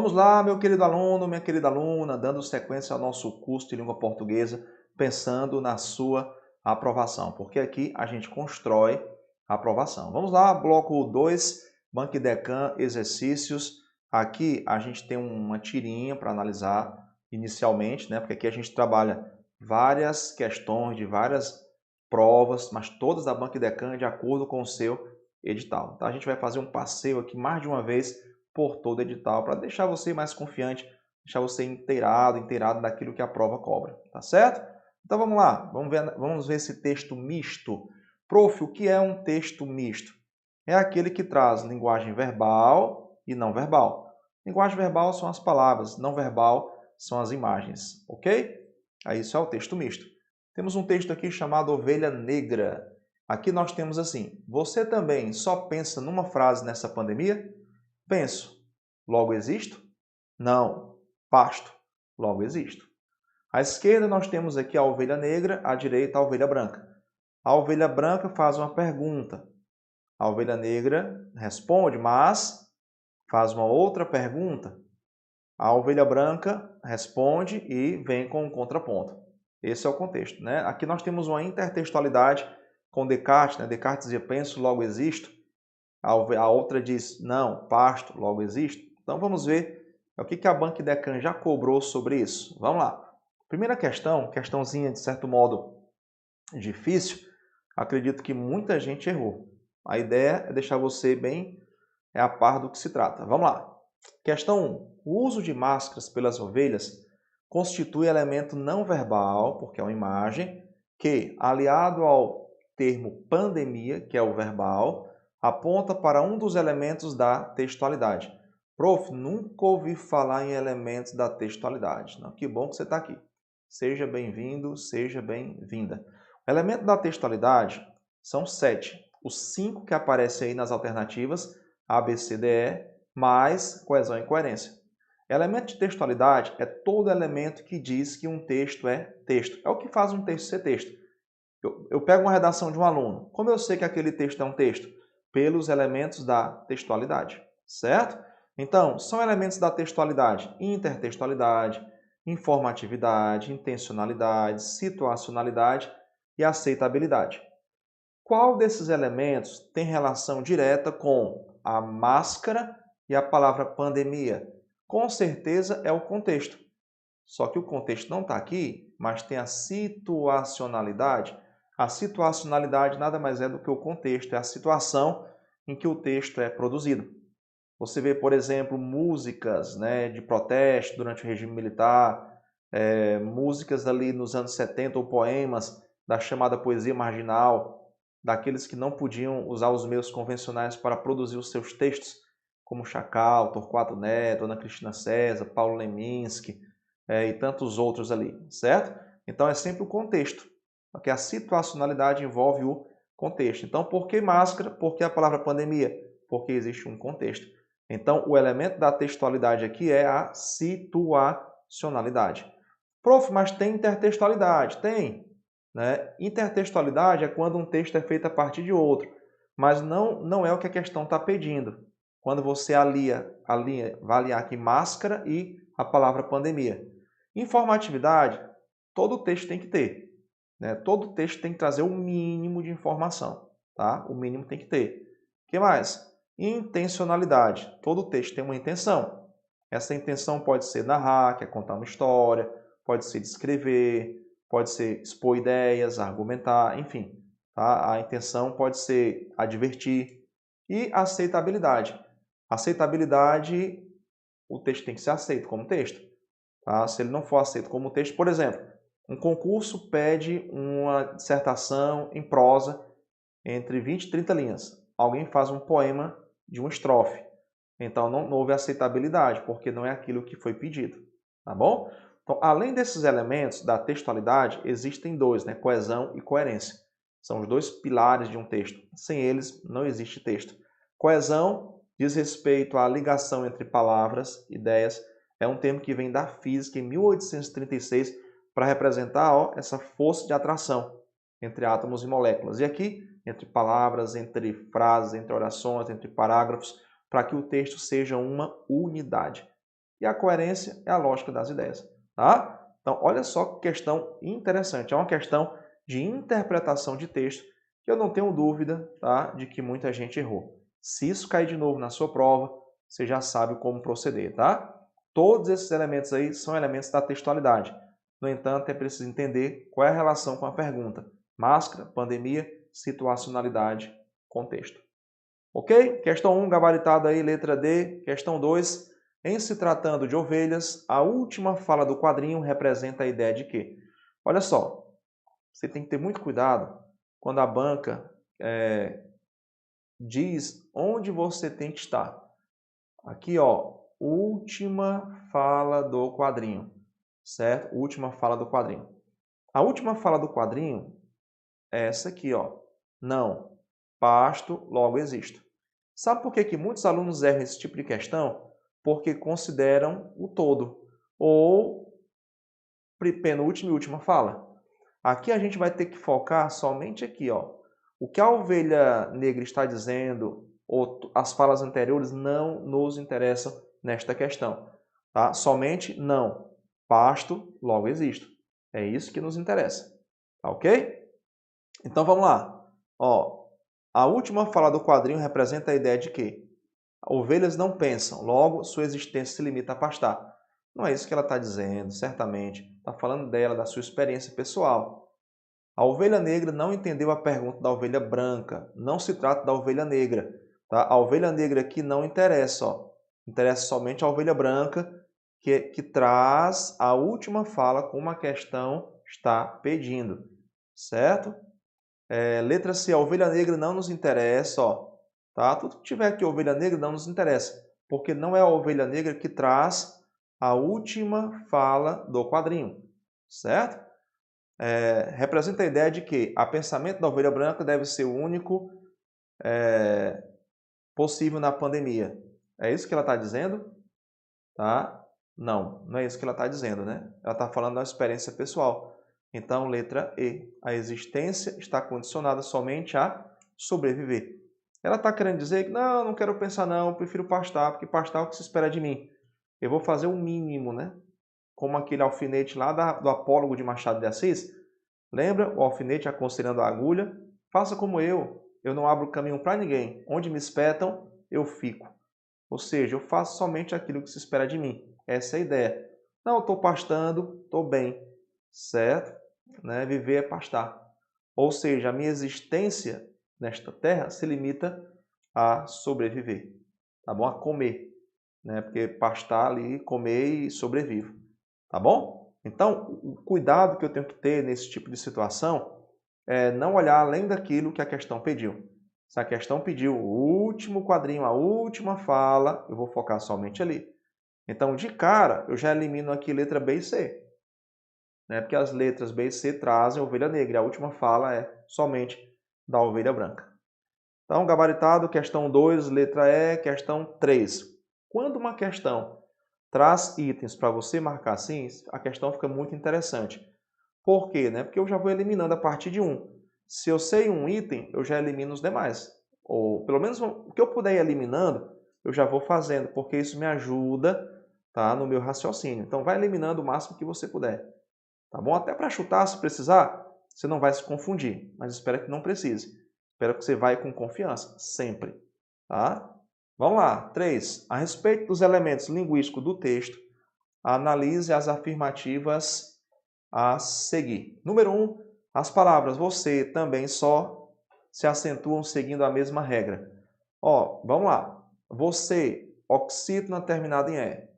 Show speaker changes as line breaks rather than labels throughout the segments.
Vamos lá, meu querido aluno, minha querida aluna, dando sequência ao nosso curso de língua portuguesa, pensando na sua aprovação, porque aqui a gente constrói a aprovação. Vamos lá, bloco 2, Banquidecan, exercícios. Aqui a gente tem uma tirinha para analisar inicialmente, né? Porque aqui a gente trabalha várias questões de várias provas, mas todas da Banquidecan de acordo com o seu edital. Então a gente vai fazer um passeio aqui mais de uma vez por todo o edital, para deixar você mais confiante, deixar você inteirado daquilo que a prova cobra, tá certo? Então vamos lá, vamos ver esse texto misto. Prof, o que é um texto misto? É aquele que traz linguagem verbal e não verbal. Linguagem verbal são as palavras, não verbal são as imagens, ok? Aí isso é o texto misto. Temos um texto aqui chamado Ovelha Negra. Aqui nós temos assim: você também só pensa numa frase nessa pandemia? Penso, logo existo? Não. Pasto, logo existo. À esquerda nós temos aqui a ovelha negra, à direita a ovelha branca. A ovelha branca faz uma pergunta. A ovelha negra responde, mas faz uma outra pergunta. A ovelha branca responde e vem com um contraponto. Esse é o contexto, né? Aqui nós temos uma intertextualidade com Descartes, né? Descartes dizia penso, logo existo. A outra diz, não, pasto, logo existe. Então vamos ver o que a Banquidecan já cobrou sobre isso. Vamos lá. Primeira questão, questãozinha de certo modo difícil, acredito que muita gente errou. A ideia é deixar você bem a par do que se trata. Vamos lá. Questão 1. O uso de máscaras pelas ovelhas constitui elemento não verbal, porque é uma imagem, que, aliado ao termo pandemia, que é o verbal, aponta para um dos elementos da textualidade. Prof, nunca ouvi falar em elementos da textualidade. Não, que bom que você está aqui. Seja bem-vindo, seja bem-vinda. O elemento da textualidade são 7. Os 5 que aparecem aí nas alternativas, A, B, C, D, E, mais coesão e coerência. Elemento de textualidade é todo elemento que diz que um texto é texto. É o que faz um texto ser texto. Eu pego uma redação de um aluno. Como eu sei que aquele texto é um texto? Pelos elementos da textualidade, certo? Então, são elementos da textualidade: intertextualidade, informatividade, intencionalidade, situacionalidade e aceitabilidade. Qual desses elementos tem relação direta com a máscara e a palavra pandemia? Com certeza é o contexto. Só que o contexto não está aqui, mas tem a situacionalidade. A situacionalidade nada mais é do que o contexto, é a situação em que o texto é produzido. Você vê, por exemplo, músicas, né, de protesto durante o regime militar, músicas ali nos anos 70 ou poemas da chamada poesia marginal, daqueles que não podiam usar os meios convencionais para produzir os seus textos, como Chacal, Torquato Neto, Ana Cristina César, Paulo Leminski, e tantos outros ali, certo? Então é sempre o contexto, porque a situacionalidade envolve o contexto. Então, por que máscara? Por que a palavra pandemia? Porque existe um contexto. Então, o elemento da textualidade aqui é a situacionalidade. Prof, mas tem intertextualidade? Tem. Né? Intertextualidade é quando um texto é feito a partir de outro, mas não é o que a questão está pedindo. Quando você vai aliar aqui máscara e a palavra pandemia. Informatividade, todo texto tem que ter. Né? Todo texto tem que trazer o mínimo de informação. Tá? O mínimo tem que ter. O que mais? Intencionalidade. Todo texto tem uma intenção. Essa intenção pode ser narrar, que é contar uma história, pode ser descrever, pode ser expor ideias, argumentar, enfim. Tá? A intenção pode ser advertir. E aceitabilidade. Aceitabilidade, o texto tem que ser aceito como texto. Tá? Se ele não for aceito como texto, por exemplo, um concurso pede uma dissertação em prosa entre 20 e 30 linhas. Alguém faz um poema de uma estrofe. Então não houve aceitabilidade, porque não é aquilo que foi pedido. Tá bom? Então, além desses elementos da textualidade, existem dois, né? Coesão e coerência. São os dois pilares de um texto. Sem eles, não existe texto. Coesão diz respeito à ligação entre palavras, ideias. É um termo que vem da física em 1836 para representar essa força de atração entre átomos e moléculas. E aqui, entre palavras, entre frases, entre orações, entre parágrafos, para que o texto seja uma unidade. e a coerência é a lógica das ideias, tá? Então, olha só que questão interessante. É uma questão de interpretação de texto que eu não tenho dúvida, tá, de que muita gente errou. Se isso cair de novo na sua prova, você já sabe como proceder, tá? Todos esses elementos aí são elementos da textualidade. No entanto, é preciso entender qual é a relação com a pergunta. Máscara, pandemia, situacionalidade, contexto. Ok? Questão 1, gabaritada aí, letra D. Questão 2, em se tratando de ovelhas, a última fala do quadrinho representa a ideia de quê? Olha só, você tem que ter muito cuidado quando a banca diz onde você tem que estar. Aqui, ó, última fala do quadrinho, certo? Última fala do quadrinho. A última fala do quadrinho é essa aqui, ó. Não, pasto, logo existo. Sabe por que que muitos alunos erram esse tipo de questão? Porque consideram o todo, ou penúltima e última fala. Aqui a gente vai ter que focar somente aqui, ó. O que a ovelha negra está dizendo, ou as falas anteriores, não nos interessam nesta questão. Tá? Somente não. Pasto, logo existo. É isso que nos interessa. Tá ok? Então vamos lá. Ó, a última fala do quadrinho representa a ideia de que ovelhas não pensam, logo sua existência se limita a pastar. Não é isso que ela está dizendo, certamente. Está falando dela, da sua experiência pessoal. A ovelha negra não entendeu a pergunta da ovelha branca. Não se trata da ovelha negra. Tá? A ovelha negra aqui não interessa. Ó. Interessa somente a ovelha branca, que traz a última fala como a questão está pedindo. Certo? Letra C, a ovelha negra não nos interessa. Ó. Tá? Tudo que tiver aqui ovelha negra não nos interessa. Porque não é a ovelha negra que traz a última fala do quadrinho. Certo? Representa a ideia de que o pensamento da ovelha branca deve ser o único possível na pandemia. É isso que ela está dizendo? Tá? Não, não é isso que ela está dizendo, né? Ela está falando da experiência pessoal. Então, letra E. A existência está condicionada somente a sobreviver. Ela está querendo dizer que não quero pensar não, prefiro pastar, porque pastar é o que se espera de mim. Eu vou fazer o mínimo, né? Como aquele alfinete lá do Apólogo de Machado de Assis. Lembra o alfinete aconselhando a agulha? Faça como eu não abro caminho para ninguém. Onde me espetam, eu fico. Ou seja, eu faço somente aquilo que se espera de mim. Essa é a ideia. Não, eu estou pastando, estou bem, certo? Né? Viver é pastar. Ou seja, a minha existência nesta terra se limita a sobreviver, tá bom? A comer, né? Porque pastar ali, comer e sobrevivo, tá bom? Então, o cuidado que eu tenho que ter nesse tipo de situação é não olhar além daquilo que a questão pediu. Se a questão pediu o último quadrinho, a última fala, eu vou focar somente ali. Então, de cara, eu já elimino aqui letra B e C, né? Porque as letras B e C trazem ovelha negra. A última fala é somente da ovelha branca. Então, gabaritado, questão 2, letra E, questão 3. Quando uma questão traz itens para você marcar assim, a questão fica muito interessante. Por quê? Né? Porque eu já vou eliminando a partir de um. Se eu sei um item, eu já elimino os demais. Ou pelo menos o que eu puder ir eliminando, eu já vou fazendo, porque isso me ajuda, tá, no meu raciocínio. Então vai eliminando o máximo que você puder. Tá bom? Até para chutar, se precisar, você não vai se confundir. Mas espero que não precise. Espero que você vá com confiança, sempre. Tá? Vamos lá. 3. A respeito dos elementos linguísticos do texto, analise as afirmativas a seguir. Número 1. As palavras você, também, só se acentuam seguindo a mesma regra. Ó, vamos lá. Você, oxítona terminada em E.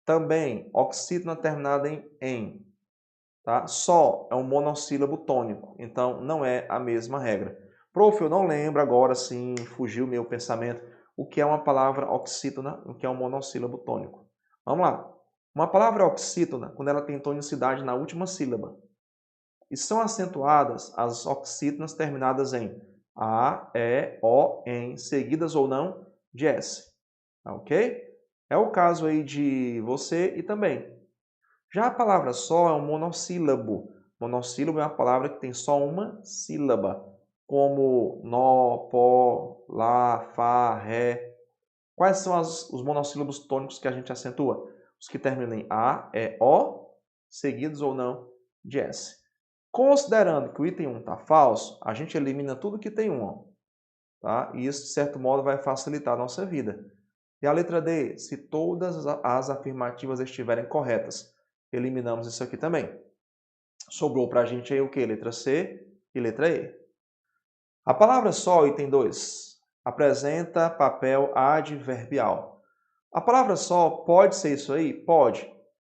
Também, oxítona terminada em em. Tá? Só é um monossílabo tônico, então não é a mesma regra. Prof, eu não lembro agora, sim, fugiu meu pensamento, o que é uma palavra oxítona, o que é um monossílabo tônico. Vamos lá. Uma palavra oxítona, quando ela tem tonicidade na última sílaba, e são acentuadas as oxítonas terminadas em A, E, O, em, seguidas ou não de S. Tá, ok? É o caso aí de você e também. Já a palavra só é um monossílabo. Monossílabo é uma palavra que tem só uma sílaba, como nó, pó, lá, fá, ré. Quais são os monossílabos tônicos que a gente acentua? Os que terminam em A, E, O, seguidos ou não de S. Considerando que o item 1 está falso, a gente elimina tudo que tem 1. Tá? E isso, de certo modo, vai facilitar a nossa vida. E a letra D, se todas as afirmativas estiverem corretas, eliminamos isso aqui também. Sobrou para a gente aí o quê? Letra C e letra E. A palavra só, item 2, apresenta papel adverbial. A palavra só pode ser isso aí? Pode.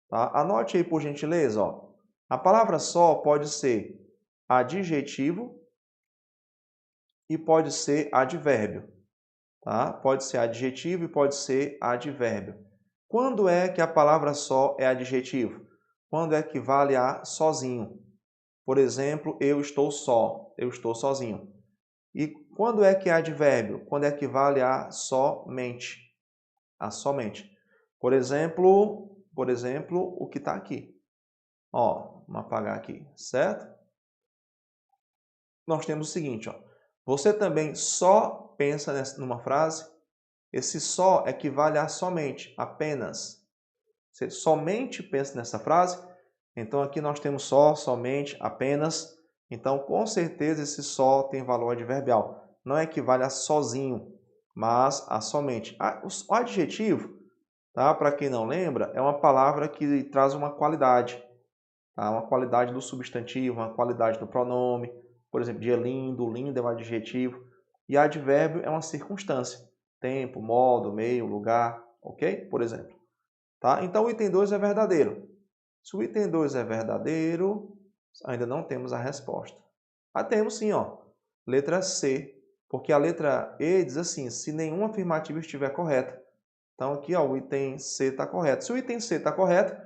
Tá? Anote aí, por gentileza. Ó. A palavra só pode ser adjetivo e pode ser advérbio. Tá? Pode ser adjetivo e pode ser advérbio. Quando é que a palavra só é adjetivo? Quando equivale a sozinho. Por exemplo, eu estou só, eu estou sozinho. E quando é que é advérbio? Quando equivale a somente. A somente. Por exemplo, o que está aqui. Ó, vamos apagar aqui, certo? Nós temos o seguinte, ó. Você também só pensa numa frase? Esse só equivale a somente, apenas. Você somente pensa nessa frase? Então aqui nós temos só, somente, apenas. Então com certeza esse só tem valor adverbial. Não equivale a sozinho, mas a somente. O adjetivo, tá? Para quem não lembra, é uma palavra que traz uma qualidade. Tá? Uma qualidade do substantivo, uma qualidade do pronome. Por exemplo, dia lindo, lindo é um adjetivo. E advérbio é uma circunstância. Tempo, modo, meio, lugar, ok? Por exemplo. Tá? Então o item 2 é verdadeiro. Se o item 2 é verdadeiro, ainda não temos a resposta. Temos sim, ó. Letra C, porque a letra E diz assim, se nenhuma afirmativa estiver correta. Então aqui, ó, o item C está correto. Se o item C está correto,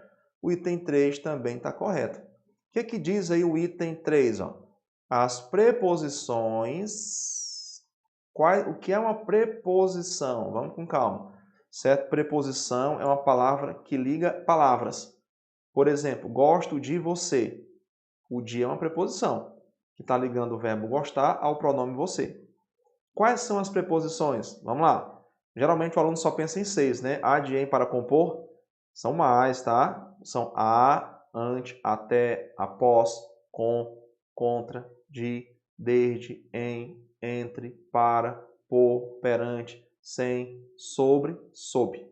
o item 3 também está correto. O que diz aí o item 3? Ó? As preposições... O que é uma preposição? Vamos com calma. Certo? Preposição é uma palavra que liga palavras. Por exemplo, gosto de você. O de é uma preposição, que está ligando o verbo gostar ao pronome você. Quais são as preposições? Vamos lá. Geralmente o aluno só pensa em 6, né? A, de, em para compor são mais, tá? São a, ante, até, após, com, contra, de, desde, em, entre, para, por, perante, sem, sobre, sob.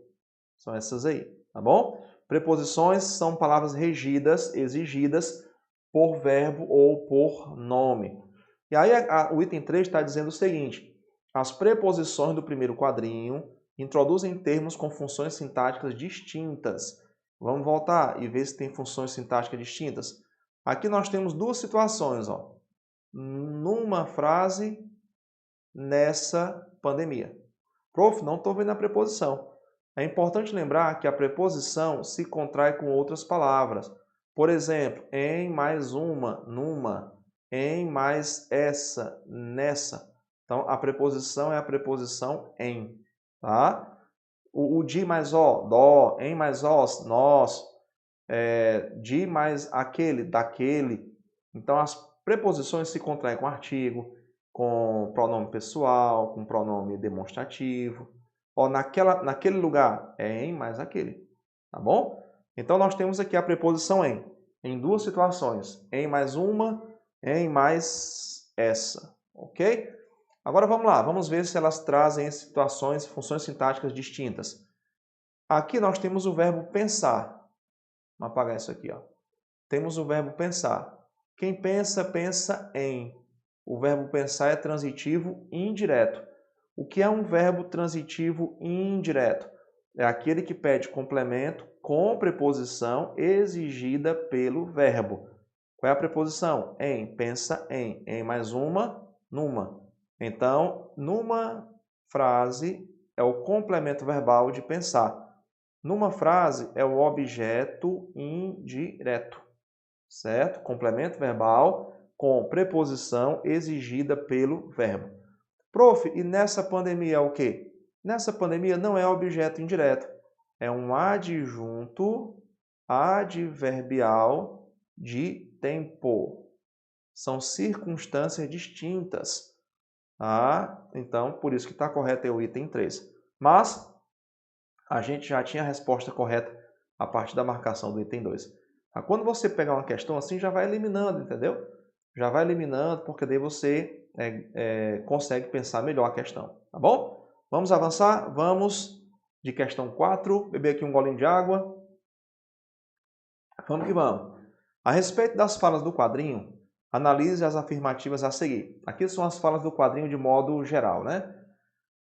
São essas aí, tá bom? Preposições são palavras regidas, exigidas por verbo ou por nome. E aí o item 3 está dizendo o seguinte: as preposições do primeiro quadrinho introduzem termos com funções sintáticas distintas. Vamos voltar e ver se tem funções sintáticas distintas. Aqui nós temos duas situações, ó. Numa frase, nessa pandemia. Prof, não estou vendo a preposição. É importante lembrar que a preposição se contrai com outras palavras. Por exemplo, em mais uma, numa, em mais essa, nessa. Então, a preposição é a preposição em. Tá? O de mais ó, dó, em mais os, nós, de mais aquele, daquele. Então, as preposições se contraem com artigo, com pronome pessoal, com pronome demonstrativo. Ó, naquele lugar é em mais aquele, tá bom? Então, nós temos aqui a preposição em duas situações. Em mais uma, em mais essa, ok? Agora vamos lá, vamos ver se elas trazem situações e funções sintáticas distintas. Aqui nós temos o verbo pensar. Vamos apagar isso aqui, ó. Temos o verbo pensar. Quem pensa, pensa em. O verbo pensar é transitivo indireto. O que é um verbo transitivo indireto? É aquele que pede complemento com preposição exigida pelo verbo. Qual é a preposição? Em, pensa em. Em mais uma, numa. Então, numa frase é o complemento verbal de pensar. Numa frase é o objeto indireto, certo? Complemento verbal com preposição exigida pelo verbo. Prof, e nessa pandemia é o quê? Nessa pandemia não é objeto indireto, é um adjunto adverbial de tempo. São circunstâncias distintas. Então, por isso que está correto é o item 3. Mas a gente já tinha a resposta correta a partir da marcação do item 2. Quando você pegar uma questão assim, já vai eliminando, entendeu? Já vai eliminando, porque daí você consegue pensar melhor a questão, tá bom? Vamos avançar? Vamos de questão 4, beber aqui um golinho de água. Vamos que vamos. A respeito das falas do quadrinho, analise as afirmativas a seguir. Aqui são as falas do quadrinho de modo geral, né?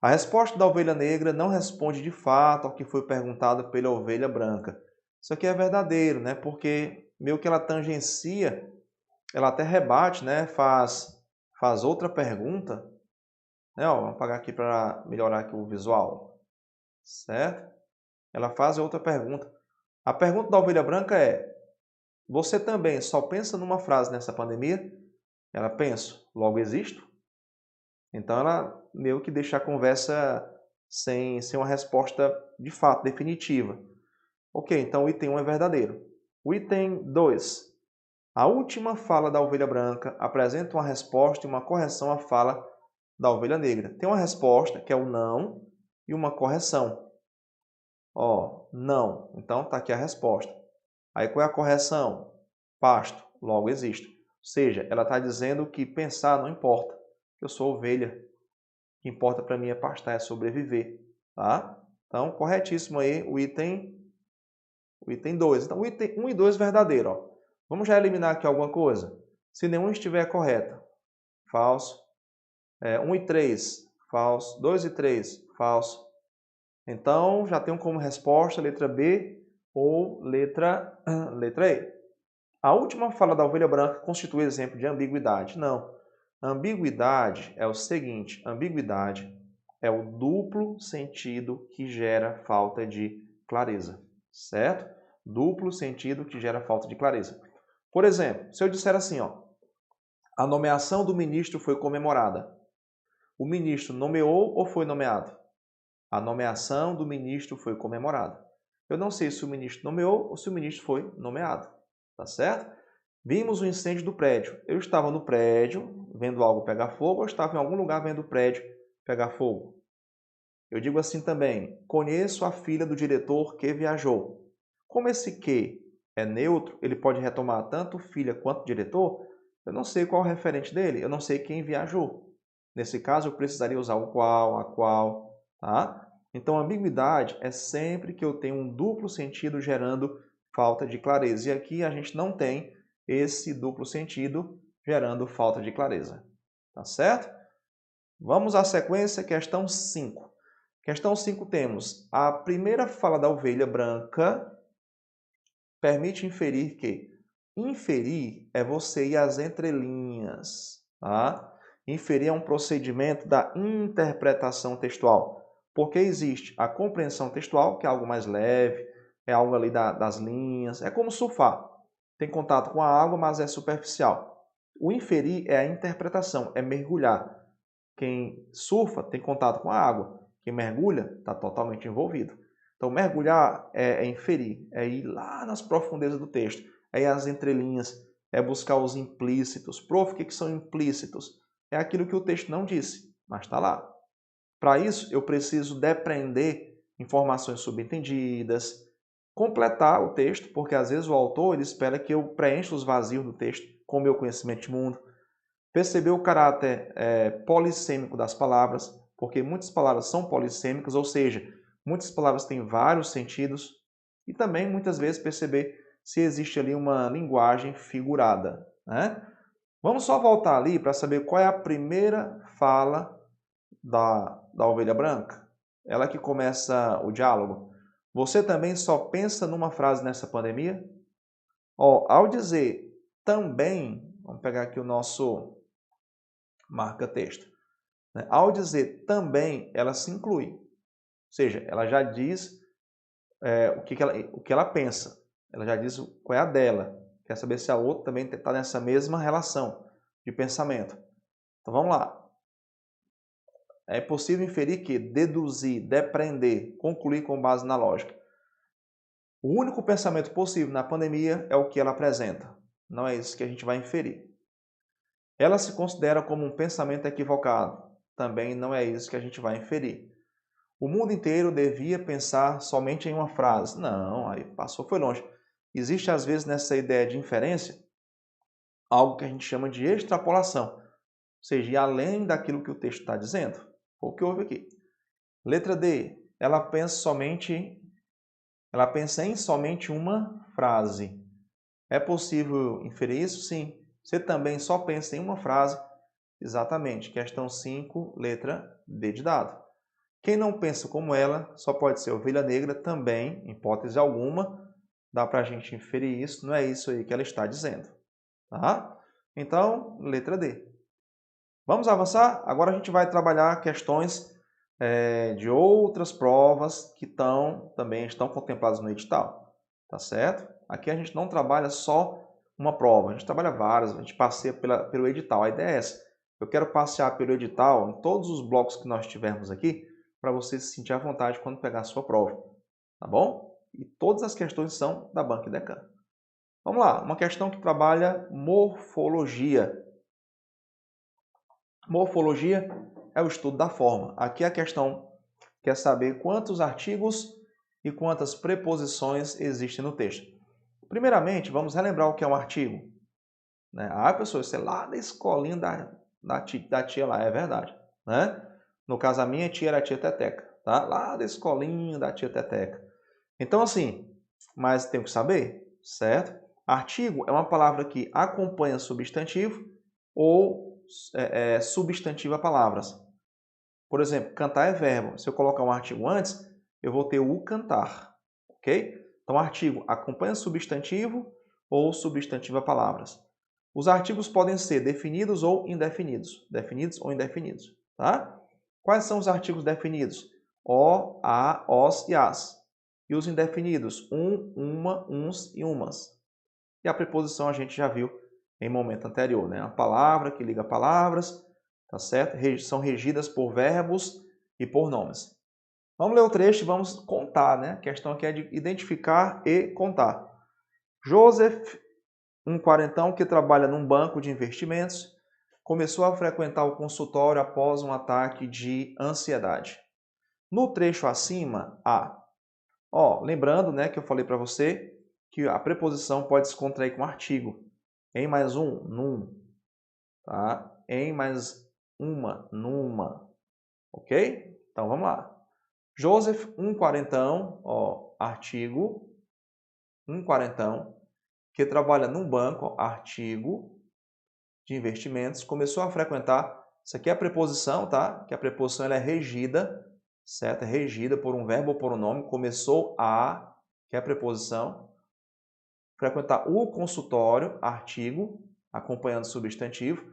A resposta da ovelha negra não responde de fato ao que foi perguntado pela ovelha branca. Isso aqui é verdadeiro, né? Porque meio que ela tangencia, ela até rebate, né? Faz outra pergunta. Né? Ó, vamos apagar aqui para melhorar aqui o visual. Certo? Ela faz outra pergunta. A pergunta da ovelha branca é: você também só pensa numa frase nessa pandemia? Ela pensa, logo existo? Então ela meio que deixa a conversa sem uma resposta de fato definitiva. Ok, então o item 1 é verdadeiro. O item 2. A última fala da ovelha branca apresenta uma resposta e uma correção à fala da ovelha negra. Tem uma resposta, que é o não, e uma correção. Ó, não. Então está aqui a resposta. Aí qual é a correção? Pasto, logo existe. Ou seja, ela está dizendo que pensar não importa. Eu sou ovelha. O que importa para mim é pastar, é sobreviver. Tá? Então, corretíssimo aí o item 2. Então, o item 1 e 2 verdadeiro. Ó. Vamos já eliminar aqui alguma coisa? Se nenhum estiver correto, falso. 1 e 3, falso. 2 e 3, falso. Então, já tenho como resposta letra B ou letra E. A última fala da ovelha branca constitui exemplo de ambiguidade. Não. Ambiguidade é o seguinte, ambiguidade é o duplo sentido que gera falta de clareza, certo? Duplo sentido que gera falta de clareza. Por exemplo, se eu disser assim, ó, a nomeação do ministro foi comemorada. O ministro nomeou ou foi nomeado? A nomeação do ministro foi comemorada. Eu não sei se o ministro nomeou ou se o ministro foi nomeado, tá certo? Vimos o incêndio do prédio. Eu estava no prédio vendo algo pegar fogo ou estava em algum lugar vendo o prédio pegar fogo? Eu digo assim também, conheço a filha do diretor que viajou. Como esse que é neutro, ele pode retomar tanto filha quanto diretor, eu não sei qual é o referente dele, eu não sei quem viajou. Nesse caso, eu precisaria usar o qual, a qual, tá? Então, a ambiguidade é sempre que eu tenho um duplo sentido gerando falta de clareza. E aqui a gente não tem esse duplo sentido gerando falta de clareza. Tá certo? Vamos à sequência, questão 5. Questão 5 temos a primeira fala da ovelha branca permite inferir que inferir é você ir às entrelinhas, tá? Inferir é um procedimento da interpretação textual, porque existe a compreensão textual, que é algo mais leve, é algo ali das linhas, é como surfar. Tem contato com a água, mas é superficial. O inferir é a interpretação, é mergulhar. Quem surfa tem contato com a água, quem mergulha está totalmente envolvido. Então, mergulhar é inferir, é ir lá nas profundezas do texto, é ir às entrelinhas, é buscar os implícitos. Prof, o que são implícitos? É aquilo que o texto não disse, mas está lá. Para isso, eu preciso depreender informações subentendidas, completar o texto, porque às vezes o autor ele espera que eu preencha os vazios do texto com o meu conhecimento de mundo. Perceber o caráter polissêmico das palavras, porque muitas palavras são polissêmicas, ou seja, muitas palavras têm vários sentidos, e também muitas vezes perceber se existe ali uma linguagem figurada. Né? Vamos só voltar ali para saber qual é a primeira fala da ovelha branca. Ela que começa o diálogo. Você também só pensa numa frase nessa pandemia? Ó, ao dizer também, vamos pegar aqui o nosso marca-texto. Ao dizer também, ela se inclui. Ou seja, ela já diz o que ela pensa. Ela já diz qual é a dela. Quer saber se a outra também está nessa mesma relação de pensamento. Então vamos lá. É possível inferir que deduzir, depreender, concluir com base na lógica. O único pensamento possível na pandemia é o que ela apresenta. Não é isso que a gente vai inferir. Ela se considera como um pensamento equivocado. Também não é isso que a gente vai inferir. O mundo inteiro devia pensar somente em uma frase. Não, aí passou, foi longe. Existe, às vezes, nessa ideia de inferência, algo que a gente chama de extrapolação. Ou seja, ir além daquilo que o texto está dizendo. Foi o que houve aqui. Letra D. Ela pensa em somente uma frase. É possível inferir isso? Sim. Você também só pensa em uma frase? Exatamente. Questão 5, letra D de dado. Quem não pensa como ela só pode ser ovelha negra também, em hipótese alguma. Dá para a gente inferir isso, não é isso aí que ela está dizendo. Tá? Então, letra D. Vamos avançar? Agora a gente vai trabalhar questões de outras provas que também estão contempladas no edital. Tá certo? Aqui a gente não trabalha só uma prova, a gente trabalha várias, a gente passeia pelo edital. A ideia é essa. Eu quero passear pelo edital em todos os blocos que nós tivermos aqui, para você se sentir à vontade quando pegar a sua prova. Tá bom? E todas as questões são da Banca Idecam. Vamos lá, uma questão que trabalha morfologia. Morfologia é o estudo da forma. Aqui a questão quer saber quantos artigos e quantas preposições existem no texto. Primeiramente, vamos relembrar o que é um artigo. Pessoal, isso é lá da escolinha da tia lá, é verdade. Né? No caso, a minha tia era a tia Teteca. Tá? Lá da escolinha da tia Teteca. Então, assim, mas tem que saber, certo? Artigo é uma palavra que acompanha substantivo ou substantiva palavras. Por exemplo, cantar é verbo. Se eu colocar um artigo antes, eu vou ter o cantar, ok? Então, artigo acompanha substantivo ou substantiva palavras. Os artigos podem ser definidos ou indefinidos. Definidos ou indefinidos, tá? Quais são os artigos definidos? O, a, os e as. E os indefinidos? Uma, uns e umas. E a preposição a gente já viu em momento anterior, né? A palavra que liga palavras, tá certo? São regidas por verbos e por nomes. Vamos ler o trecho e vamos contar, né? A questão aqui é de identificar e contar. Joseph, um quarentão que trabalha num banco de investimentos, começou a frequentar o consultório após um ataque de ansiedade. No trecho acima, lembrando, né, que eu falei para você que a preposição pode se contrair com artigo. Em mais um, num. Tá? Em mais uma, numa. Ok? Então, vamos lá. Joseph, um quarentão, artigo, um quarentão, que trabalha num banco, artigo, de investimentos, começou a frequentar, isso aqui é a preposição, tá? Que a preposição ela é regida, certo? É regida por um verbo ou por um nome, começou a, que é a preposição, frequentar o consultório, artigo, acompanhando substantivo.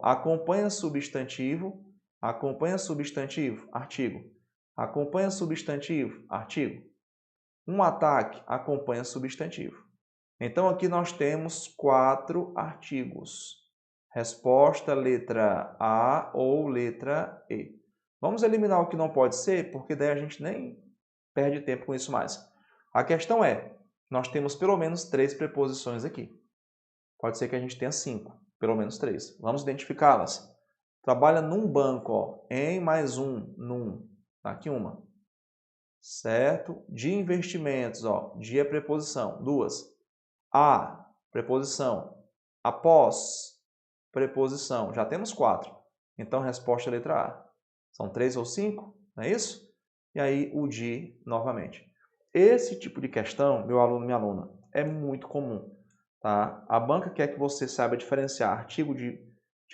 Acompanha substantivo, artigo. Acompanha substantivo, artigo. Um ataque, acompanha substantivo. Então, aqui nós temos 4 artigos. Resposta, letra A ou letra E. Vamos eliminar o que não pode ser, porque daí a gente nem perde tempo com isso mais. A questão é, nós temos pelo menos 3 preposições aqui. Pode ser que a gente tenha 5, pelo menos 3. Vamos identificá-las. Trabalha num banco, em mais um, num. Tá aqui uma. Certo? De investimentos, de é preposição, 2. A, preposição. Após, preposição. Já temos 4. Então, resposta é letra A. São 3 ou 5, não é isso? E aí, o de novamente. Esse tipo de questão, meu aluno, minha aluna, é muito comum. Tá? A banca quer que você saiba diferenciar artigo de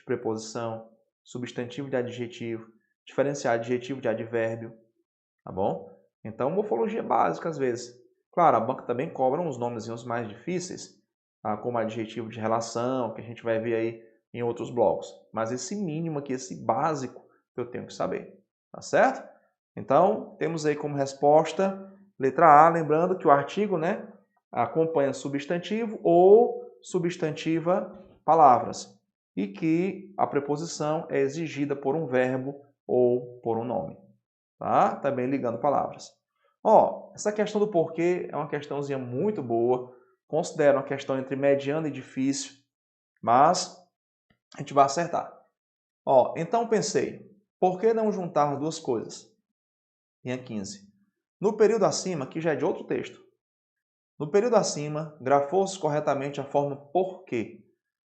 preposição, substantivo de adjetivo, diferenciar adjetivo de advérbio, tá bom? Então, morfologia básica às vezes. Claro, a banca também cobra uns nomezinhos mais difíceis, tá? Como adjetivo de relação, que a gente vai ver aí em outros blocos. Mas esse mínimo aqui, esse básico, eu tenho que saber, tá certo? Então, temos aí como resposta letra A, lembrando que o artigo, né, acompanha substantivo ou substantiva palavras e que a preposição é exigida por um verbo ou por um nome. Tá? Também ligando palavras. Essa questão do porquê é uma questãozinha muito boa. Considero uma questão entre mediana e difícil, mas a gente vai acertar. Então pensei, por que não juntar duas coisas? linha 15. No período acima, que já é de outro texto. No período acima, grafou-se corretamente a forma porquê.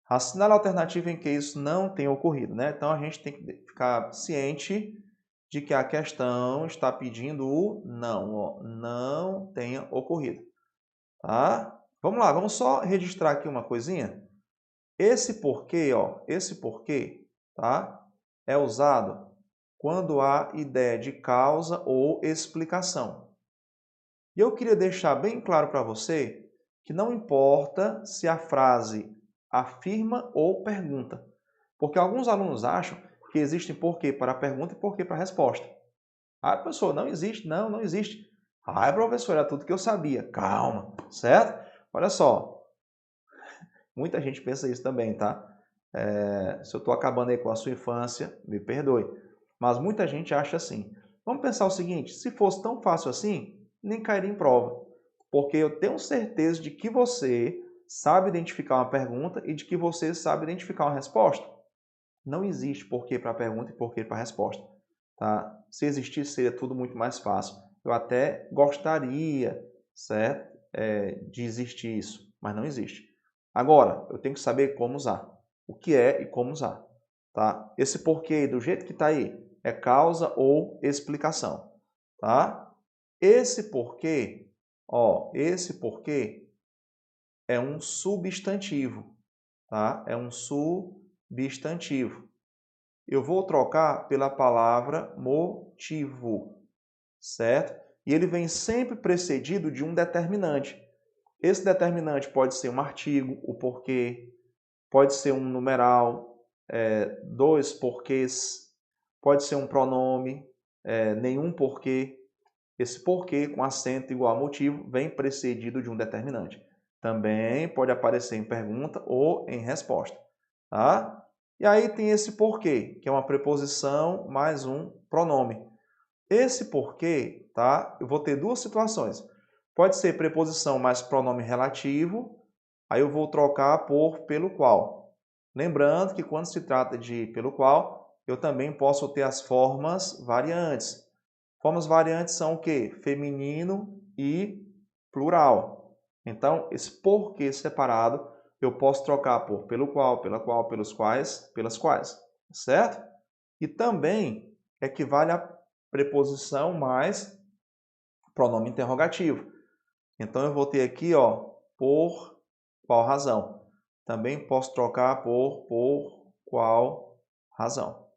Assinale a alternativa em que isso não tenha ocorrido, né? Então, a gente tem que ficar ciente de que a questão está pedindo o não, ó, não tenha ocorrido, tá? Vamos lá, vamos só registrar aqui uma coisinha. Esse porquê, ó, esse porquê, tá? É usado quando há ideia de causa ou explicação. E eu queria deixar bem claro para você que não importa se a frase afirma ou pergunta, porque alguns alunos acham que existe porquê para a pergunta e porquê para a resposta. Ah, professor, não existe. Não, não existe. Ah, professor, era tudo que eu sabia. Calma, certo? Olha só, muita gente pensa isso também, tá? Se eu estou acabando aí com a sua infância, me perdoe. Mas muita gente acha assim. Vamos pensar o seguinte, se fosse tão fácil assim, nem cairia em prova. Porque eu tenho certeza de que você sabe identificar uma pergunta e de que você sabe identificar uma resposta. Não existe porquê para a pergunta e porquê para a resposta. Tá? Se existisse, seria tudo muito mais fácil. Eu até gostaria, certo? De existir isso, mas não existe. Agora, eu tenho que saber como usar. O que é e como usar. Tá? Esse porquê, do jeito que está aí, é causa ou explicação. Tá? Esse porquê, ó, esse porquê é um substantivo. Tá? É um substantivo. Eu vou trocar pela palavra motivo, certo? E ele vem sempre precedido de um determinante. Esse determinante pode ser um artigo, o porquê, pode ser um numeral, dois porquês, pode ser um pronome, nenhum porquê. Esse porquê com acento igual a motivo vem precedido de um determinante. Também pode aparecer em pergunta ou em resposta, tá? E aí tem esse porquê, que é uma preposição mais um pronome. Esse porquê, tá? Eu vou ter duas situações. Pode ser preposição mais pronome relativo, aí eu vou trocar por pelo qual. Lembrando que quando se trata de pelo qual, eu também posso ter as formas variantes. Formas variantes são o quê? Feminino e plural. Então, esse porquê separado eu posso trocar por pelo qual, pela qual, pelos quais, pelas quais, certo? E também equivale a preposição mais pronome interrogativo. Então, eu vou ter aqui, ó, por qual razão. Também posso trocar por qual razão.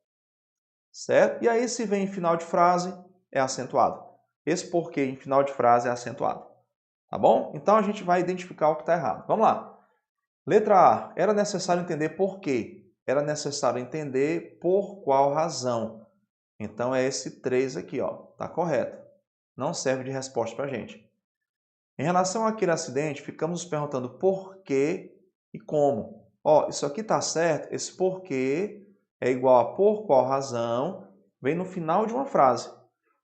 Certo? E aí, se vem em final de frase, é acentuado. Esse porquê em final de frase é acentuado. Tá bom? Então, a gente vai identificar o que está errado. Vamos lá. Letra A. Era necessário entender por quê. Era necessário entender por qual razão. Então, é esse 3 aqui, ó. Tá correto. Não serve de resposta para a gente. Em relação àquele acidente, ficamos nos perguntando por quê e como. Ó, isso aqui tá certo? Esse porquê é igual a por qual razão vem no final de uma frase.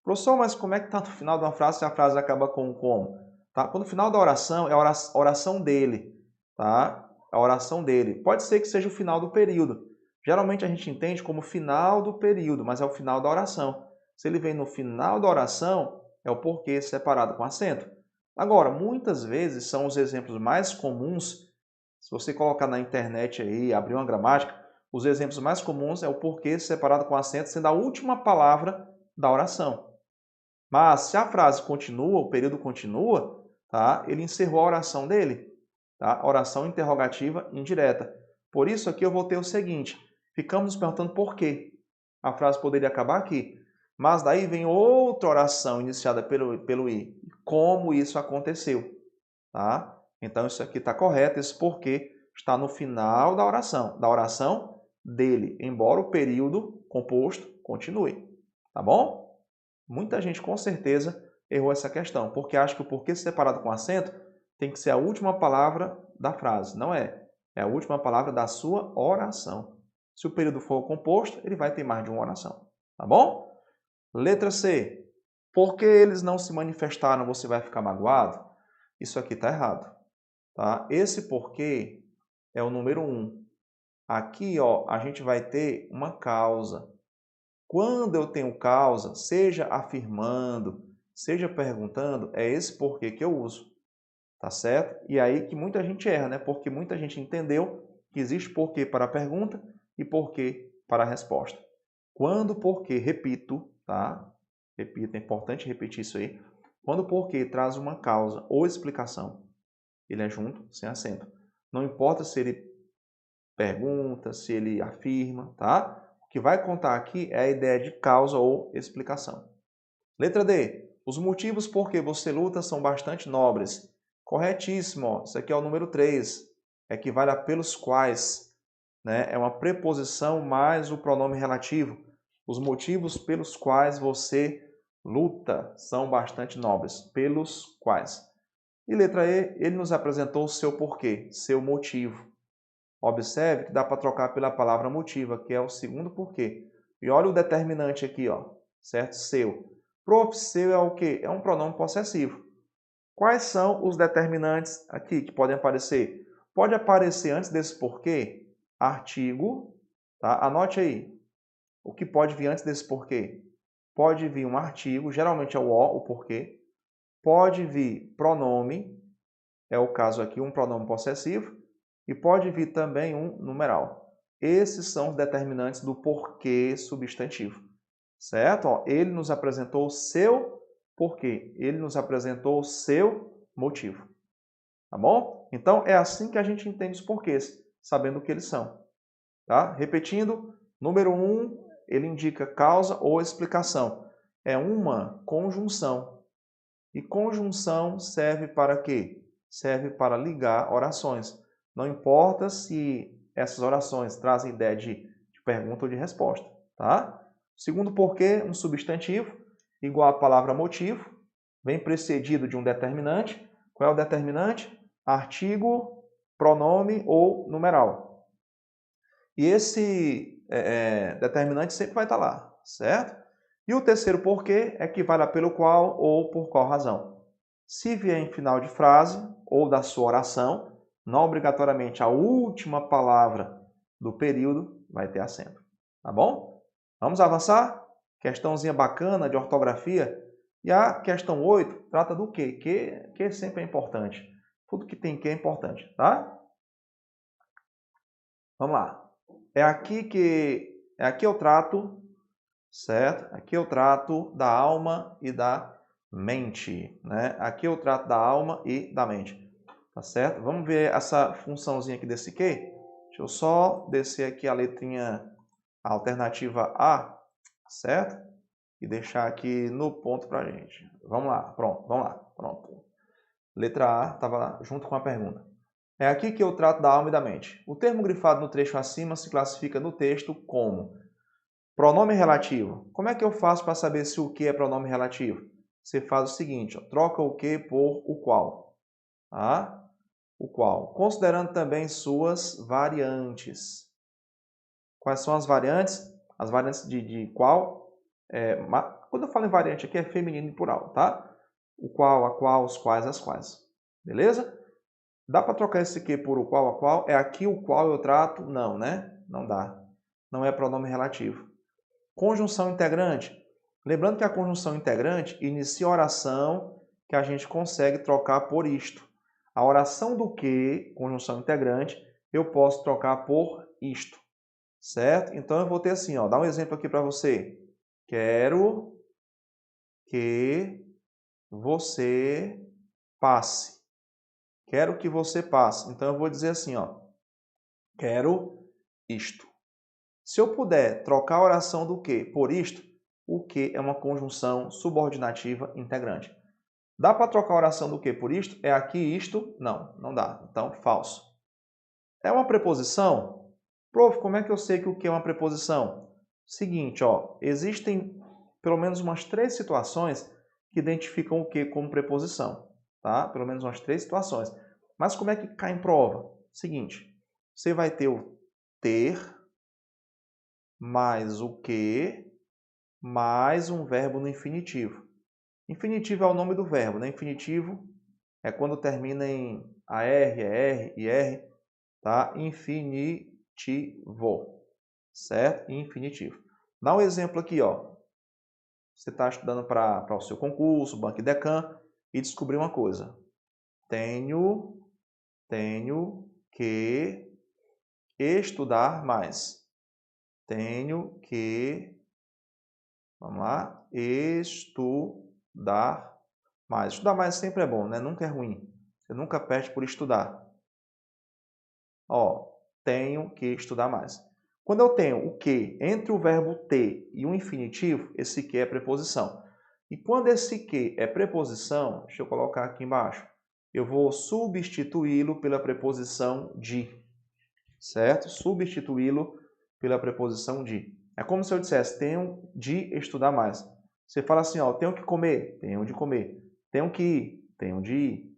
Professor, mas como é que está no final de uma frase se a frase acaba com como? Tá? Quando o final da oração é a oração dele. Tá? A oração dele. Pode ser que seja o final do período. Geralmente a gente entende como final do período, mas é o final da oração. Se ele vem no final da oração, é o porquê separado com acento. Agora, muitas vezes são os exemplos mais comuns. Se você colocar na internet aí, abrir uma gramática, os exemplos mais comuns é o porquê separado com acento, sendo a última palavra da oração. Mas se a frase continua, o período continua, tá? Ele encerrou a oração dele, tá? Oração interrogativa indireta. Por isso aqui eu vou ter o seguinte, ficamos nos perguntando por quê. A frase poderia acabar aqui, mas daí vem outra oração iniciada pelo i. Como isso aconteceu, tá? Então isso aqui está correto, esse porquê está no final da oração dele, embora o período composto continue, tá bom? Muita gente com certeza errou essa questão, porque acha que o porquê separado com acento tem que ser a última palavra da frase. Não é. É a última palavra da sua oração. Se o período for composto, ele vai ter mais de uma oração. Tá bom? Letra C. Porque eles não se manifestaram, você vai ficar magoado? Isso aqui está errado. Tá? Esse porquê é o número 1. Aqui, ó, a gente vai ter uma causa. Quando eu tenho causa, seja afirmando, seja perguntando, é esse porquê que eu uso. Tá certo? E aí que muita gente erra, né? Porque muita gente entendeu que existe porquê para a pergunta e porquê para a resposta. Quando o porquê, repito, tá? Repito, é importante repetir isso aí. Quando o porquê traz uma causa ou explicação, ele é junto, sem acento. Não importa se ele pergunta, se ele afirma, tá? O que vai contar aqui é a ideia de causa ou explicação. Letra D. Os motivos por que você luta são bastante nobres. Corretíssimo. Isso aqui é o número 3. Equivale a pelos quais. Né? É uma preposição mais o pronome relativo. Os motivos pelos quais você luta são bastante nobres. Pelos quais. E letra E, ele nos apresentou o seu porquê, seu motivo. Observe que dá para trocar pela palavra motiva, que é o segundo porquê. E olha o determinante aqui, ó, certo? Seu. Prof, seu é o quê? É um pronome possessivo. Quais são os determinantes aqui que podem aparecer? Pode aparecer antes desse porquê, artigo, tá? Anote aí. O que pode vir antes desse porquê? Pode vir um artigo, geralmente é o porquê. Pode vir pronome, é o caso aqui, um pronome possessivo. E pode vir também um numeral. Esses são os determinantes do porquê substantivo. Certo? Ó, ele nos apresentou o seu porquê. Ele nos apresentou o seu motivo. Tá bom? Então, é assim que a gente entende os porquês, sabendo o que eles são. Tá? Repetindo, número 1, ele indica causa ou explicação. É uma conjunção. E conjunção serve para quê? Serve para ligar orações. Não importa se essas orações trazem ideia de pergunta ou de resposta. Tá? Segundo porquê, um substantivo, igual à palavra motivo, vem precedido de um determinante. Qual é o determinante? Artigo, pronome ou numeral. E esse determinante sempre vai estar lá, certo? E o terceiro porquê equivale a pelo qual ou por qual razão. Se vier em final de frase ou da sua oração, não obrigatoriamente a última palavra do período vai ter acento. Tá bom? Vamos avançar? Questãozinha bacana de ortografia. E a questão 8 trata do quê? Que sempre é importante. Tudo que tem que é importante, tá? Vamos lá. É aqui eu trato, certo? Aqui eu trato da alma e da mente, né? Aqui eu trato da alma e da mente, tá certo? Vamos ver essa funçãozinha aqui desse que? Deixa eu só descer aqui a letrinha, a alternativa A, certo? E deixar aqui no ponto pra gente. Vamos lá, pronto, vamos lá, pronto. Letra A estava junto com a pergunta. É aqui que eu trato da alma e da mente. O termo grifado no trecho acima se classifica no texto como pronome relativo. Como é que eu faço para saber se o que é pronome relativo? Você faz o seguinte, ó, troca o que por o qual. Tá? O qual. Considerando também suas variantes. Quais são as variantes? As variantes de qual? Quando eu falo em variante aqui é feminino e plural, tá? O qual, a qual, os quais, as quais. Beleza? Dá para trocar esse aqui por o qual, a qual? É aqui o qual eu trato? Não, né? Não dá. Não é pronome relativo. Conjunção integrante. Lembrando que a conjunção integrante inicia a oração que a gente consegue trocar por isto. A oração do que, conjunção integrante, eu posso trocar por isto. Certo? Então eu vou ter assim, ó, dá um exemplo aqui para você. Quero que você passe. Quero que você passe. Então eu vou dizer assim, ó. Quero isto. Se eu puder trocar a oração do que por isto, o que é uma conjunção subordinativa integrante. Dá para trocar a oração do que por isto? É aqui isto? Não, não dá. Então, falso. É uma preposição? Prof, como é que eu sei que o que é uma preposição? Seguinte, ó, existem pelo menos umas 3 situações que identificam o que como preposição. Tá? Pelo menos umas 3 situações. Mas como é que cai em prova? Seguinte, você vai ter o ter mais o que mais um verbo no infinitivo. Infinitivo é o nome do verbo, né? Infinitivo é quando termina em AR, ER, IR, tá? Infinitivo, certo? Infinitivo. Dá um exemplo aqui, ó. Você está estudando para o seu concurso, Banco e Decam, e descobriu uma coisa. Tenho que estudar mais. Tenho que, vamos lá, estudar mais. Estudar mais sempre é bom, né? Nunca é ruim. Você nunca perde por estudar. Ó, tenho que estudar mais. Quando eu tenho o que entre o verbo ter e o infinitivo, esse que é preposição. E quando esse que é preposição, deixa eu colocar aqui embaixo, eu vou substituí-lo pela preposição de, certo? Substituí-lo pela preposição de. É como se eu dissesse, tenho de estudar mais. Você fala assim, ó, tenho que comer, tenho de comer. Tenho que ir, tenho de ir,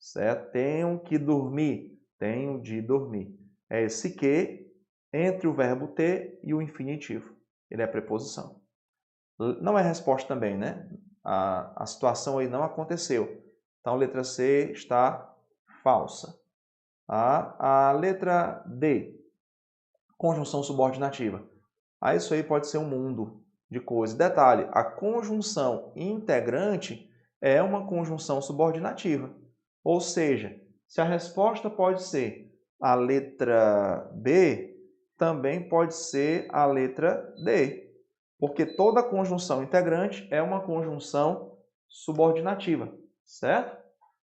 certo? Tenho que dormir, tenho de dormir. É esse que entre o verbo ter e o infinitivo. Ele é preposição. Não é resposta também, né? A situação aí não aconteceu. Então, a letra C está falsa. A letra D, conjunção subordinativa. Isso aí pode ser um mundo de coisas. Detalhe, a conjunção integrante é uma conjunção subordinativa. Ou seja, se a resposta pode ser a letra B, também pode ser a letra D. Porque toda conjunção integrante é uma conjunção subordinativa, certo?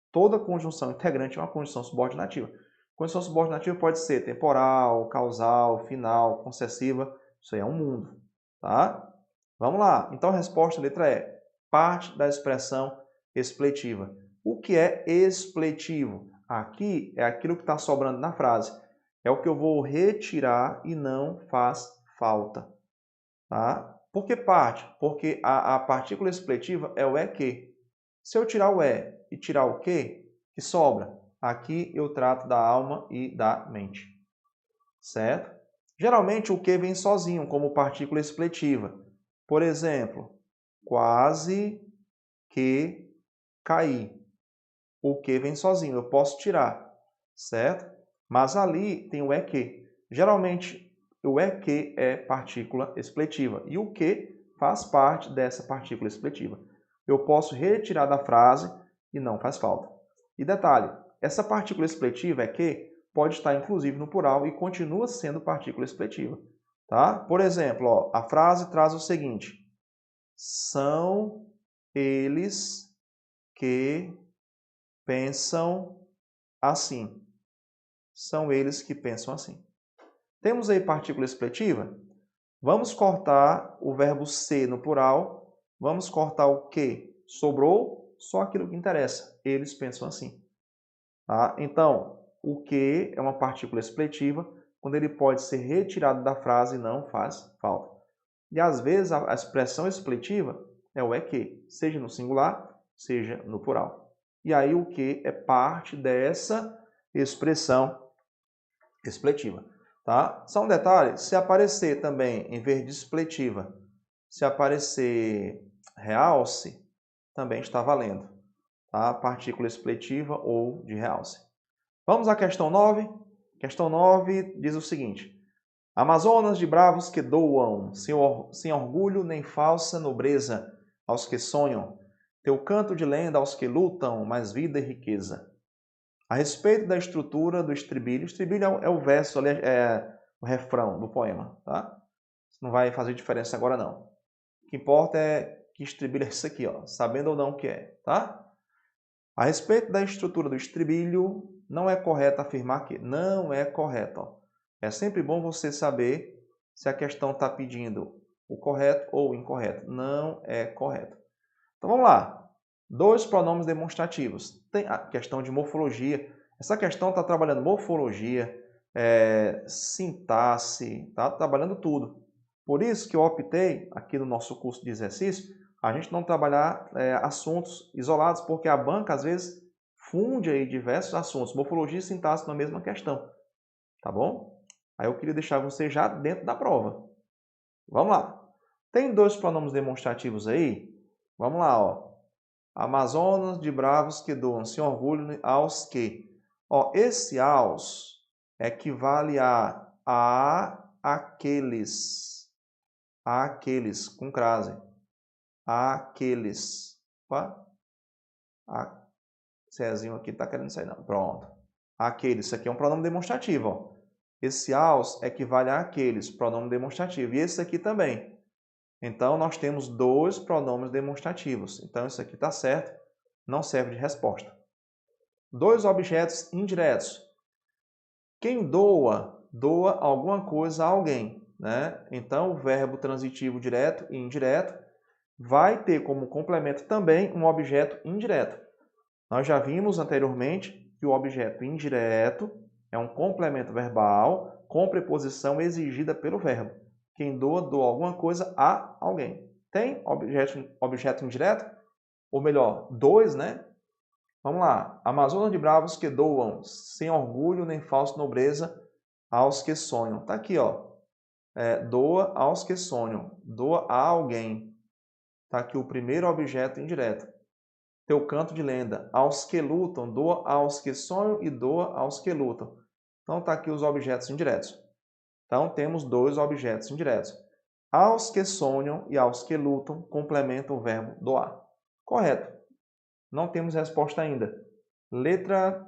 Toda conjunção integrante é uma conjunção subordinativa. Conjunção subordinativa pode ser temporal, causal, final, concessiva. Isso aí é um mundo, tá? Vamos lá. Então a resposta, letra E, parte da expressão expletiva. O que é expletivo? Aqui é aquilo que está sobrando na frase. É o que eu vou retirar e não faz falta, tá? Por que parte? Porque a partícula expletiva é o que. Se eu tirar o e tirar o que sobra? Aqui eu trato da alma e da mente, certo? Geralmente o que vem sozinho, como partícula expletiva. Por exemplo, quase que caí. O que vem sozinho, eu posso tirar, certo? Mas ali tem o que. Geralmente o que é partícula expletiva e o que faz parte dessa partícula expletiva. Eu posso retirar da frase e não faz falta. E detalhe, essa partícula expletiva é que pode estar inclusive no plural e continua sendo partícula expletiva, tá? Por exemplo, ó, a frase traz o seguinte: são eles que pensam assim. São eles que pensam assim. Temos aí partícula expletiva? Vamos cortar o verbo ser no plural. Vamos cortar o que? Sobrou só aquilo que interessa. Eles pensam assim. Tá? Então, o que é uma partícula expletiva quando ele pode ser retirado da frase e não faz falta. E às vezes a expressão expletiva é o que, seja no singular, seja no plural. E aí o que é parte dessa expressão expletiva. Tá? Só um detalhe, se aparecer também, em vez de expletiva, se aparecer realce, também está valendo. Tá? Partícula expletiva ou de realce. Vamos à questão 9. Questão 9 diz o seguinte: Amazonas de bravos que doam, sem orgulho nem falsa nobreza, aos que sonham, teu canto de lenda aos que lutam, mais vida e riqueza. A respeito da estrutura do estribilho, o estribilho é o verso, é o refrão do poema, tá? Isso não vai fazer diferença agora não. O que importa é que estribilho é isso aqui, ó, sabendo ou não o que é, tá? A respeito da estrutura do estribilho, não é correto afirmar que. Não é correto. Ó. É sempre bom você saber se a questão está pedindo o correto ou o incorreto. Não é correto. Então vamos lá. 2 pronomes demonstrativos. Tem a questão de morfologia. Essa questão está trabalhando morfologia, sintaxe, está trabalhando tudo. Por isso que eu optei, aqui no nosso curso de exercício, a gente não trabalhar assuntos isolados, porque a banca, às vezes, funde aí diversos assuntos, morfologia e sintaxe na mesma questão, tá bom? Aí eu queria deixar você já dentro da prova. Vamos lá. Tem 2 pronomes demonstrativos aí? Vamos lá, ó. Amazonas de bravos que doam sem orgulho aos que. Ó, esse aos equivale a aqueles. Aqueles, com crase. Aqueles. Opa. Cezinho aqui tá querendo sair, não. Pronto. Aqueles. Isso aqui é um pronome demonstrativo, ó. Esse aos equivale a aqueles, pronome demonstrativo. E esse aqui também. Então, nós temos dois pronomes demonstrativos. Então, isso aqui está certo, não serve de resposta. Dois objetos indiretos. Quem doa, doa alguma coisa a alguém, né? Então, o verbo transitivo direto e indireto vai ter como complemento também um objeto indireto. Nós já vimos anteriormente que o objeto indireto é um complemento verbal com preposição exigida pelo verbo. Quem doa, doa alguma coisa a alguém. Tem objeto indireto? Ou melhor, dois, né? Vamos lá. Amazonas de bravos que doam, sem orgulho nem falsa nobreza, aos que sonham. Está aqui, ó. Doa aos que sonham. Doa a alguém. Está aqui o primeiro objeto indireto. Teu canto de lenda. Aos que lutam. Doa aos que sonham e doa aos que lutam. Então, está aqui os objetos indiretos. Então, temos dois objetos indiretos. Aos que sonham e aos que lutam complementam o verbo doar. Correto. Não temos resposta ainda. Letra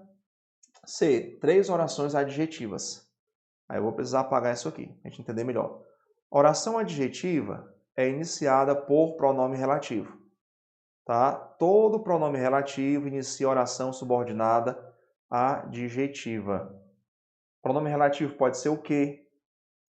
C. 3 orações adjetivas. Aí eu vou precisar apagar isso aqui, para a gente entender melhor. Oração adjetiva é iniciada por pronome relativo. Tá? Todo pronome relativo inicia oração subordinada adjetiva. Pronome relativo pode ser o que,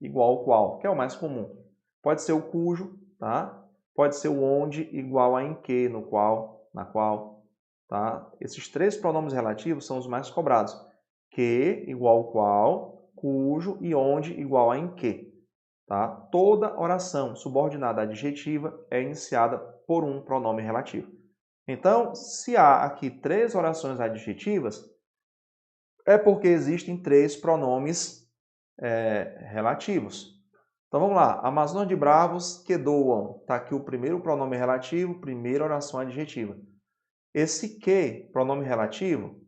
igual ao qual, que é o mais comum. Pode ser o cujo, tá? Pode ser o onde, igual a em que, no qual, na qual. Tá? Esses três pronomes relativos são os mais cobrados. Que, igual ao qual, cujo e onde, igual a em que. Tá? Toda oração subordinada adjetiva é iniciada por um pronome relativo. Então, se há aqui 3 orações adjetivas, é porque existem 3 pronomes relativos. Então, vamos lá. Amazonas de bravos que doam. Está aqui o primeiro pronome relativo, primeira oração adjetiva. Esse que, pronome relativo,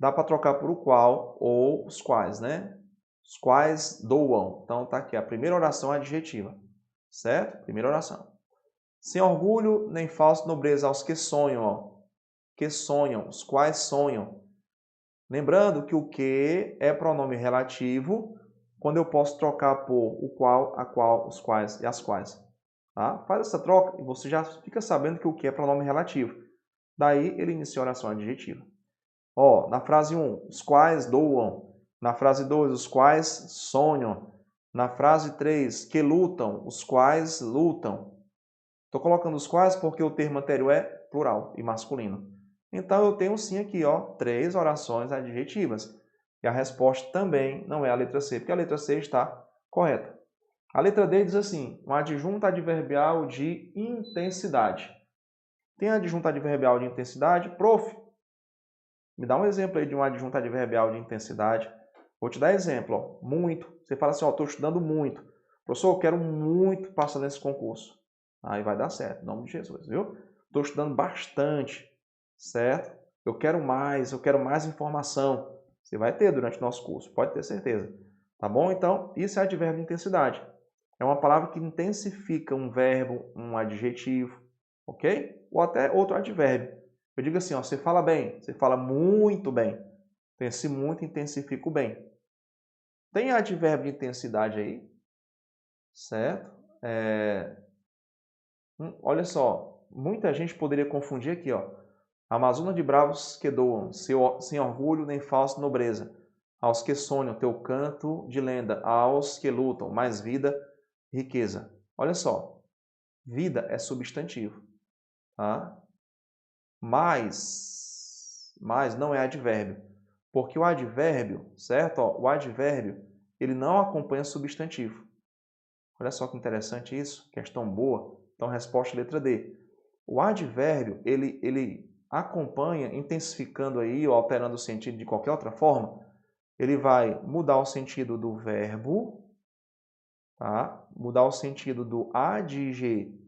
dá para trocar por o qual ou os quais, né? Os quais doam. Então, está aqui a primeira oração adjetiva. Certo? Primeira oração. Sem orgulho nem falsa nobreza aos que sonham. Ó. Que sonham. Os quais sonham. Lembrando que o que é pronome relativo quando eu posso trocar por o qual, a qual, os quais e as quais. Tá? Faz essa troca e você já fica sabendo que o que é pronome relativo. Daí ele inicia a oração adjetiva. Ó, na frase 1, os quais doam. Na frase 2, os quais sonham. Na frase 3, que lutam, os quais lutam. Estou colocando os quais porque o termo anterior é plural e masculino. Então, eu tenho sim aqui, ó, 3 orações adjetivas. E a resposta também não é a letra C, porque a letra C está correta. A letra D diz assim, um adjunto adverbial de intensidade. Tem adjunto adverbial de intensidade? Prof, me dá um exemplo aí de um adjunto adverbial de intensidade. Vou te dar exemplo, ó, muito. Você fala assim, ó, estou estudando muito. Professor, eu quero muito passar nesse concurso. Aí vai dar certo, em nome de Jesus, viu? Estou estudando bastante, certo? Eu quero mais informação. Você vai ter durante o nosso curso, pode ter certeza. Tá bom? Então, isso é advérbio de intensidade. É uma palavra que intensifica um verbo, um adjetivo, ok? Ou até outro advérbio. Eu digo assim, ó, você fala bem, você fala muito bem. Então, esse muito intensifica o bem. Tem advérbio de intensidade aí, certo? Olha só, muita gente poderia confundir aqui, ó. Amazonas de bravos que doam, sem orgulho nem falsa nobreza. Aos que sonham, teu canto de lenda. Aos que lutam, mais vida, riqueza. Olha só, vida é substantivo, tá? Mas não é advérbio. Porque o advérbio, certo? Ó, o advérbio, ele não acompanha substantivo. Olha só que interessante isso, questão boa. Então, resposta letra D. O advérbio, ele acompanha, intensificando aí ou alterando o sentido de qualquer outra forma, ele vai mudar o sentido do verbo, tá? Mudar o sentido do adjetivo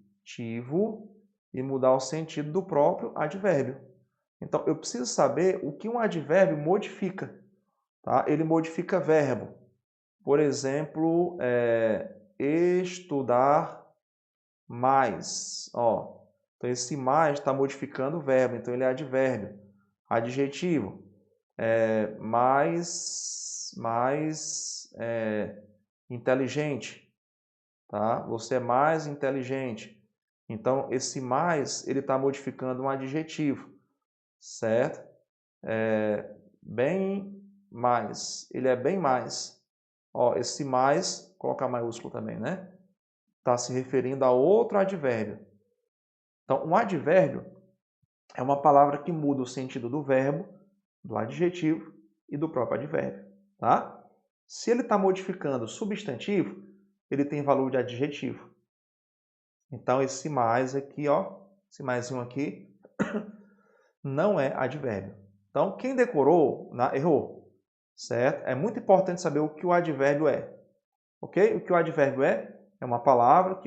e mudar o sentido do próprio advérbio. Então, eu preciso saber o que um advérbio modifica. Tá? Ele modifica verbo. Por exemplo, estudar mais. Ó, então, esse mais está modificando o verbo, então ele é advérbio. Adjetivo, mais inteligente, tá? Você é mais inteligente. Então, esse mais, ele está modificando um adjetivo, certo? Bem mais, ele é bem mais. Ó, esse mais, colocar maiúsculo também, né? Está se referindo a outro advérbio. Então, um advérbio é uma palavra que muda o sentido do verbo, do adjetivo e do próprio advérbio, tá? Se ele está modificando o substantivo, ele tem valor de adjetivo. Então, esse mais aqui, ó, esse maisinho aqui, não é advérbio. Então, quem decorou, errou, certo? É muito importante saber o que o advérbio é, ok? O que o advérbio é uma palavra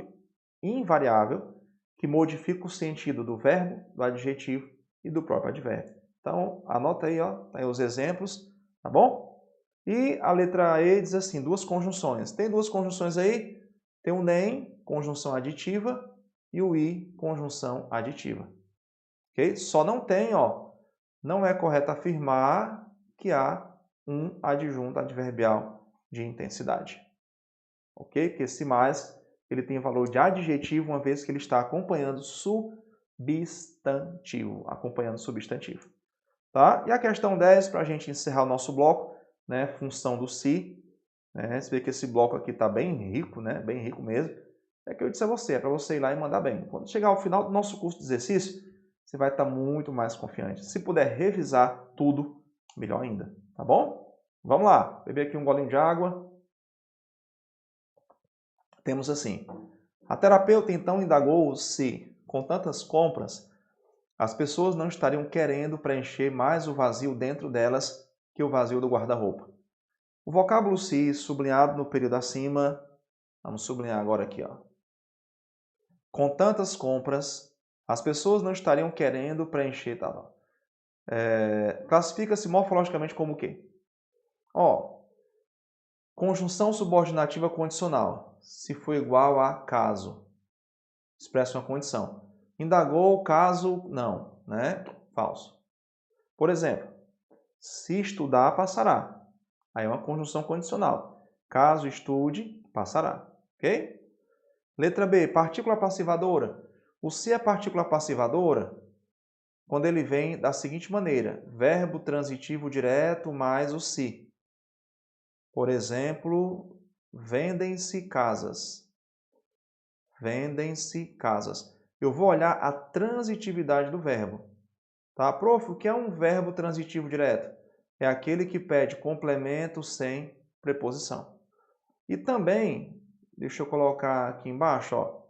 invariável que modifica o sentido do verbo, do adjetivo e do próprio advérbio. Então, anota aí, ó, tá aí os exemplos, tá bom? E a letra E diz assim, duas conjunções. Tem duas conjunções aí, tem o nem, conjunção aditiva, e o i, conjunção aditiva. Ok? Só não tem, ó, não é correto afirmar que há um adjunto adverbial de intensidade. Ok? Que esse mais, ele tem valor de adjetivo, uma vez que ele está acompanhando substantivo. Acompanhando substantivo. Tá? E a questão 10, para a gente encerrar o nosso bloco, né? Função do se. Né? Você vê que esse bloco aqui está bem rico, né? Bem rico mesmo. É que eu disse a você, é para você ir lá e mandar bem. Quando chegar ao final do nosso curso de exercício, você vai estar muito mais confiante. Se puder revisar tudo, melhor ainda. Tá bom? Vamos lá. Beber aqui um golinho de água. Temos assim. A terapeuta então indagou se, com tantas compras, as pessoas não estariam querendo preencher mais o vazio dentro delas que o vazio do guarda-roupa. O vocábulo se, sublinhado no período acima, vamos sublinhar agora aqui, ó. Com tantas compras, as pessoas não estariam querendo preencher, tá? Classifica-se morfologicamente como o quê? Ó, conjunção subordinativa condicional, se for igual a caso, expressa uma condição. Indagou, caso não, né? Falso. Por exemplo, se estudar, passará. Aí é uma conjunção condicional. Caso estude, passará. Ok? Letra B, partícula passivadora. O se é partícula passivadora quando ele vem da seguinte maneira: verbo transitivo direto mais o se. Por exemplo, vendem-se casas. Vendem-se casas. Eu vou olhar a transitividade do verbo. Tá? Prof, o que é um verbo transitivo direto? É aquele que pede complemento sem preposição. E também, deixa eu colocar aqui embaixo, ó,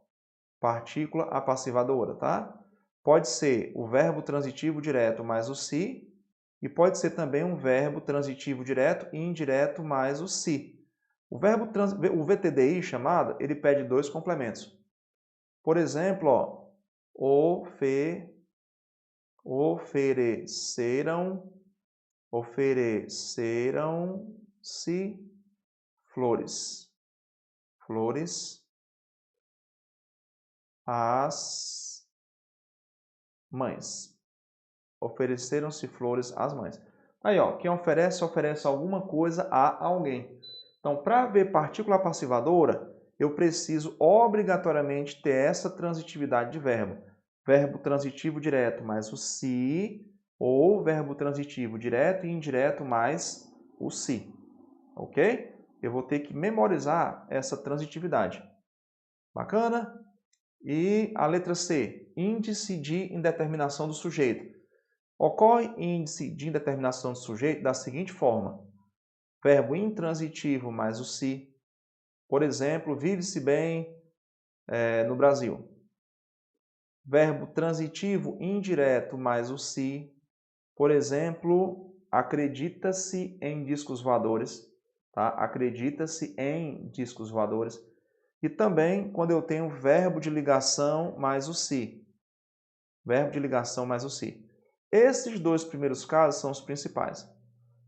partícula apassivadora, tá? Pode ser o verbo transitivo direto mais o se, e pode ser também um verbo transitivo direto e indireto mais o se. O VTDI chamado, ele pede dois complementos. Por exemplo, ó, ofereceram-se flores. Flores às mães. Ofereceram-se flores às mães. Aí, ó, quem oferece, oferece alguma coisa a alguém. Então, para ver partícula passivadora, eu preciso obrigatoriamente ter essa transitividade de verbo. Verbo transitivo direto mais o se, ou verbo transitivo direto e indireto mais o se. Ok? Eu vou ter que memorizar essa transitividade. Bacana? E a letra C, índice de indeterminação do sujeito. Ocorre índice de indeterminação do sujeito da seguinte forma: verbo intransitivo mais o se. Por exemplo, vive-se bem no Brasil. Verbo transitivo indireto mais o se. Por exemplo, acredita-se em discos voadores. Tá? Acredita-se em discos voadores. E também quando eu tenho verbo de ligação mais o se. Verbo de ligação mais o se. Esses dois primeiros casos são os principais.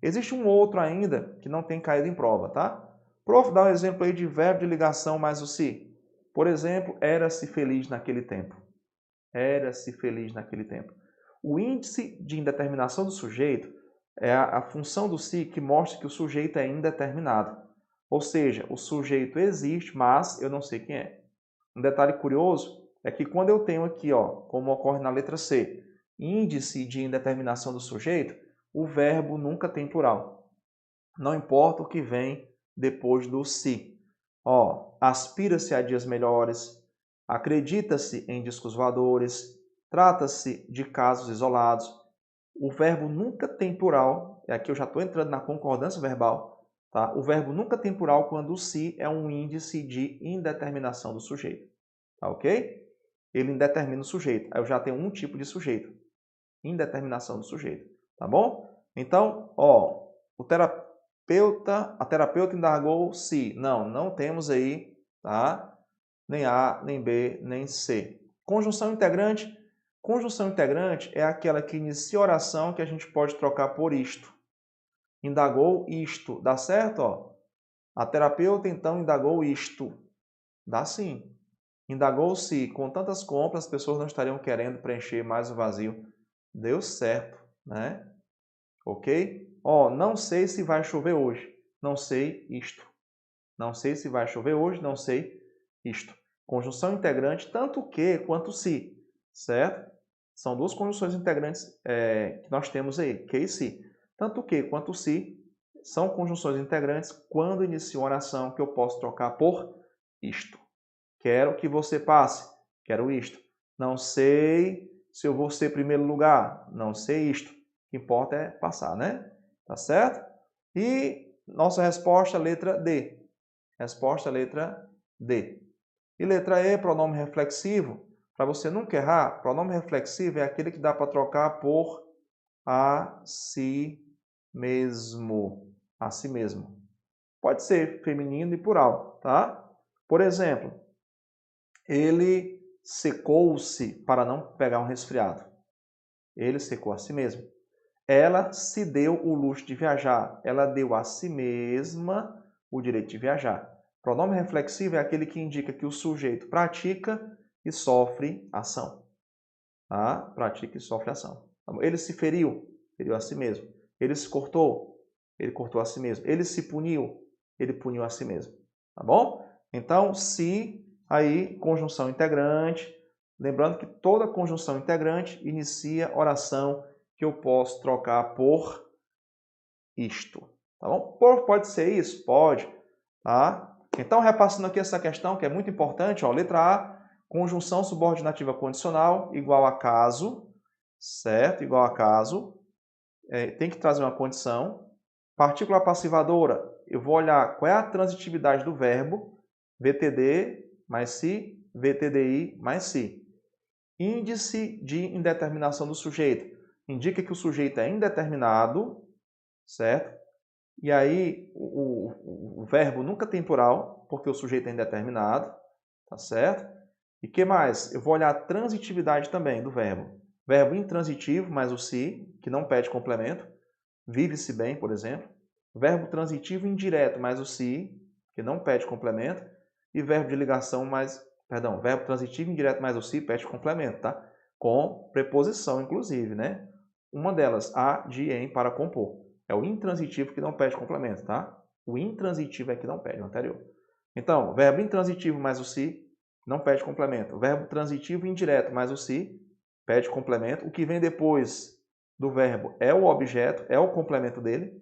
Existe um outro ainda que não tem caído em prova, tá? Prof, dá um exemplo aí de verbo de ligação mais o se. Por exemplo, era-se feliz naquele tempo. Era-se feliz naquele tempo. O índice de indeterminação do sujeito é a função do se que mostra que o sujeito é indeterminado. Ou seja, o sujeito existe, mas eu não sei quem é. Um detalhe curioso é que quando eu tenho aqui, ó, como ocorre na letra C, índice de indeterminação do sujeito, o verbo nunca tem plural. Não importa o que vem depois do se. Ó, aspira-se a dias melhores, acredita-se em discos voadores, trata-se de casos isolados. O verbo nunca tem plural, e aqui eu já estou entrando na concordância verbal, tá? O verbo nunca tem plural quando o se é um índice de indeterminação do sujeito, tá ok? Ele indetermina o sujeito, aí eu já tenho um tipo de sujeito, indeterminação do sujeito, tá bom? Então, ó, a terapeuta indagou se. Não temos aí, tá? Nem A, nem B, nem C. Conjunção integrante. Conjunção integrante é aquela que inicia a oração que a gente pode trocar por isto. Indagou isto. Dá certo? Ó? A terapeuta, então, indagou isto. Dá sim. Indagou-se. Com tantas compras, as pessoas não estariam querendo preencher mais o vazio. Deu certo, né? Ok? Ó, não sei se vai chover hoje. Não sei isto. Não sei se vai chover hoje, não sei isto. Conjunção integrante, tanto que quanto se, certo? São duas conjunções integrantes que nós temos aí, que e se. Tanto que quanto se são conjunções integrantes quando inicia uma oração que eu posso trocar por isto. Quero que você passe. Quero isto. Não sei se eu vou ser primeiro lugar. Não sei isto. O que importa é passar, né? Tá certo? E nossa resposta, letra D. Resposta, letra D. E letra E, pronome reflexivo. Para você nunca errar, pronome reflexivo é aquele que dá para trocar por a si mesmo. A si mesmo. Pode ser feminino e plural, tá? Por exemplo, ele secou-se para não pegar um resfriado. Ele secou a si mesmo. Ela se deu o luxo de viajar. Ela deu a si mesma o direito de viajar. Pronome reflexivo é aquele que indica que o sujeito pratica e sofre ação. Tá? Pratica e sofre ação. Ele se feriu, feriu a si mesmo. Ele se cortou, ele cortou a si mesmo. Ele se puniu, ele puniu a si mesmo. Tá bom? Então, se aí, conjunção integrante. Lembrando que toda conjunção integrante inicia oração que eu posso trocar por isto. Tá bom? Por pode ser isso? Pode. Tá? Então, repassando aqui essa questão, que é muito importante, ó, letra A, conjunção subordinativa condicional igual a caso, certo? Igual a caso. Tem que trazer uma condição. Partícula passivadora, eu vou olhar qual é a transitividade do verbo, VTD mais se, VTDI mais se. Índice de indeterminação do sujeito. Indica que o sujeito é indeterminado, certo? E aí o verbo nunca tem plural, porque o sujeito é indeterminado, tá certo? E que mais? Eu vou olhar a transitividade também do verbo. Verbo intransitivo mais o se, que não pede complemento. Vive-se bem, por exemplo. Verbo transitivo indireto mais o se, que não pede complemento. E verbo de ligação mais... Perdão, verbo transitivo indireto mais o se pede complemento, tá? Com preposição, inclusive, né? Uma delas, a, de, em, para compor. É o intransitivo que não pede complemento, tá? O intransitivo é que não pede, o anterior. Então, verbo intransitivo mais o se, não pede complemento. Verbo transitivo indireto mais o se, pede complemento. O que vem depois do verbo é o objeto, é o complemento dele.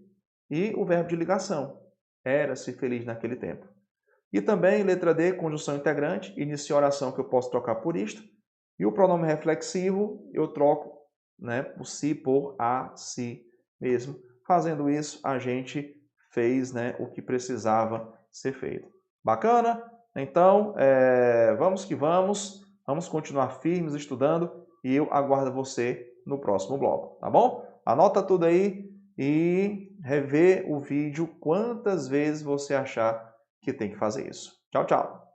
E o verbo de ligação. Era-se feliz naquele tempo. E também, letra D, conjunção integrante, inicia a oração que eu posso trocar por isto. E o pronome reflexivo, eu troco, né, o si por a si mesmo. Fazendo isso, a gente fez, né, o que precisava ser feito. Bacana? Então, vamos que vamos. Vamos continuar firmes estudando e eu aguardo você no próximo bloco, tá bom? Anota tudo aí e revê o vídeo quantas vezes você achar que tem que fazer isso. Tchau, tchau!